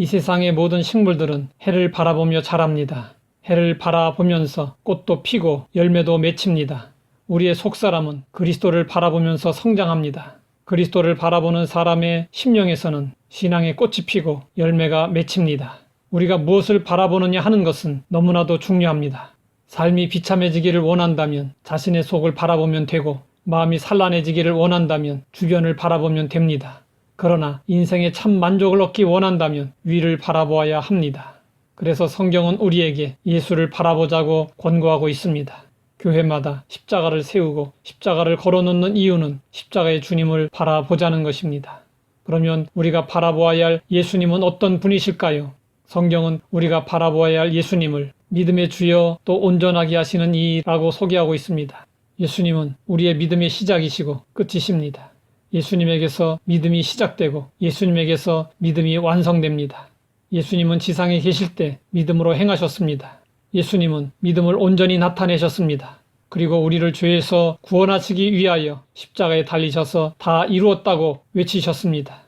이 세상의 모든 식물들은 해를 바라보며 자랍니다. 해를 바라보면서 꽃도 피고 열매도 맺힙니다. 우리의 속사람은 그리스도를 바라보면서 성장합니다. 그리스도를 바라보는 사람의 심령에서는 신앙의 꽃이 피고 열매가 맺힙니다. 우리가 무엇을 바라보느냐 하는 것은 너무나도 중요합니다. 삶이 비참해지기를 원한다면 자신의 속을 바라보면 되고, 마음이 산란해지기를 원한다면 주변을 바라보면 됩니다. 그러나 인생의 참 만족을 얻기 원한다면 위를 바라보아야 합니다. 그래서 성경은 우리에게 예수를 바라보자고 권고하고 있습니다. 교회마다 십자가를 세우고 십자가를 걸어놓는 이유는 십자가의 주님을 바라보자는 것입니다. 그러면 우리가 바라보아야 할 예수님은 어떤 분이실까요? 성경은 우리가 바라보아야 할 예수님을 믿음의 주여 또 온전하게 하시는 이라고 소개하고 있습니다. 예수님은 우리의 믿음의 시작이시고 끝이십니다. 예수님에게서 믿음이 시작되고 예수님에게서 믿음이 완성됩니다. 예수님은 지상에 계실 때 믿음으로 행하셨습니다. 예수님은 믿음을 온전히 나타내셨습니다. 그리고 우리를 죄에서 구원하시기 위하여 십자가에 달리셔서 다 이루었다고 외치셨습니다.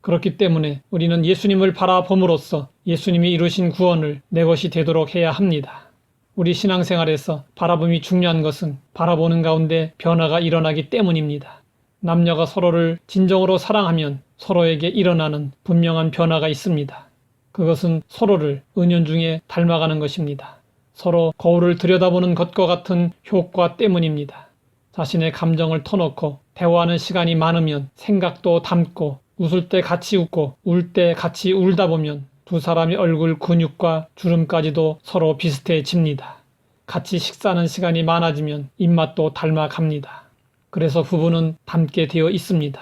그렇기 때문에 우리는 예수님을 바라봄으로써 예수님이 이루신 구원을 내 것이 되도록 해야 합니다. 우리 신앙생활에서 바라봄이 중요한 것은 바라보는 가운데 변화가 일어나기 때문입니다. 남녀가 서로를 진정으로 사랑하면 서로에게 일어나는 분명한 변화가 있습니다. 그것은 서로를 은연중에 닮아가는 것입니다. 서로 거울을 들여다보는 것과 같은 효과 때문입니다. 자신의 감정을 터놓고 대화하는 시간이 많으면 생각도 담고, 웃을 때 같이 웃고 울 때 같이 울다 보면 두 사람의 얼굴 근육과 주름까지도 서로 비슷해집니다. 같이 식사하는 시간이 많아지면 입맛도 닮아갑니다. 그래서 부부는 닮게 되어 있습니다.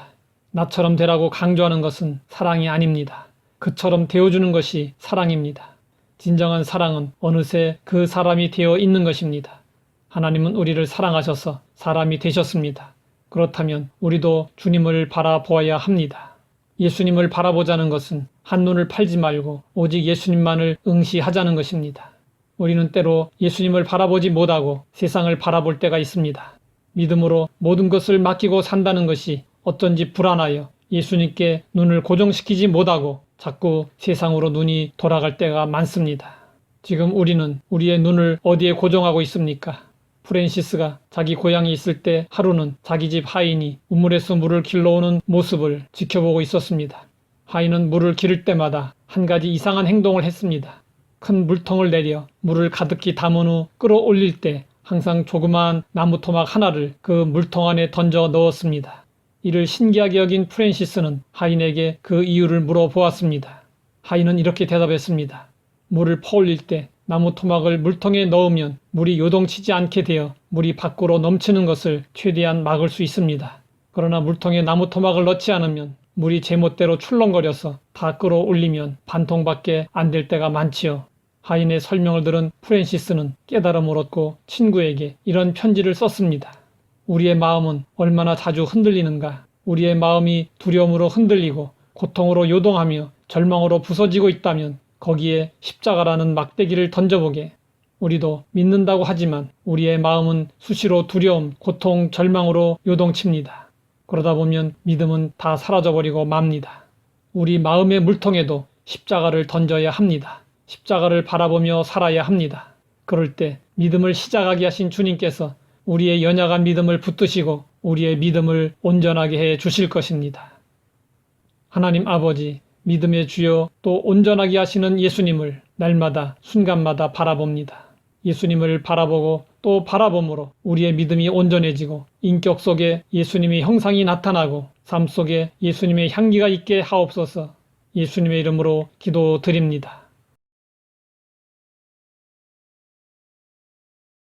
나처럼 되라고 강조하는 것은 사랑이 아닙니다. 그처럼 되어주는 것이 사랑입니다. 진정한 사랑은 어느새 그 사람이 되어 있는 것입니다. 하나님은 우리를 사랑하셔서 사람이 되셨습니다. 그렇다면 우리도 주님을 바라보아야 합니다. 예수님을 바라보자는 것은 한눈을 팔지 말고 오직 예수님만을 응시하자는 것입니다. 우리는 때로 예수님을 바라보지 못하고 세상을 바라볼 때가 있습니다. 믿음으로 모든 것을 맡기고 산다는 것이 어쩐지 불안하여 예수님께 눈을 고정시키지 못하고 자꾸 세상으로 눈이 돌아갈 때가 많습니다. 지금 우리는 우리의 눈을 어디에 고정하고 있습니까? 프랜시스가 자기 고향에 있을 때 하루는 자기 집 하인이 우물에서 물을 길러오는 모습을 지켜보고 있었습니다. 하인은 물을 기를 때마다 한 가지 이상한 행동을 했습니다. 큰 물통을 내려 물을 가득히 담은 후 끌어올릴 때 항상 조그마한 나무 토막 하나를 그 물통 안에 던져 넣었습니다. 이를 신기하게 여긴 프랜시스는 하인에게 그 이유를 물어보았습니다. 하인은 이렇게 대답했습니다. 물을 퍼올릴 때 나무 토막을 물통에 넣으면 물이 요동치지 않게 되어 물이 밖으로 넘치는 것을 최대한 막을 수 있습니다. 그러나 물통에 나무 토막을 넣지 않으면 물이 제멋대로 출렁거려서 다 끌어올리면 반통밖에 안 될 때가 많지요. 하인의 설명을 들은 프랜시스는 깨달음을 얻고 친구에게 이런 편지를 썼습니다. 우리의 마음은 얼마나 자주 흔들리는가. 우리의 마음이 두려움으로 흔들리고 고통으로 요동하며 절망으로 부서지고 있다면 거기에 십자가라는 막대기를 던져보게. 우리도 믿는다고 하지만 우리의 마음은 수시로 두려움, 고통, 절망으로 요동칩니다. 그러다 보면 믿음은 다 사라져버리고 맙니다. 우리 마음의 물통에도 십자가를 던져야 합니다. 십자가를 바라보며 살아야 합니다. 그럴 때 믿음을 시작하게 하신 주님께서 우리의 연약한 믿음을 붙드시고 우리의 믿음을 온전하게 해 주실 것입니다. 하나님 아버지, 믿음의 주여 또 온전하게 하시는 예수님을 날마다 순간마다 바라봅니다. 예수님을 바라보고 또 바라봄으로 우리의 믿음이 온전해지고 인격 속에 예수님의 형상이 나타나고 삶 속에 예수님의 향기가 있게 하옵소서. 예수님의 이름으로 기도드립니다.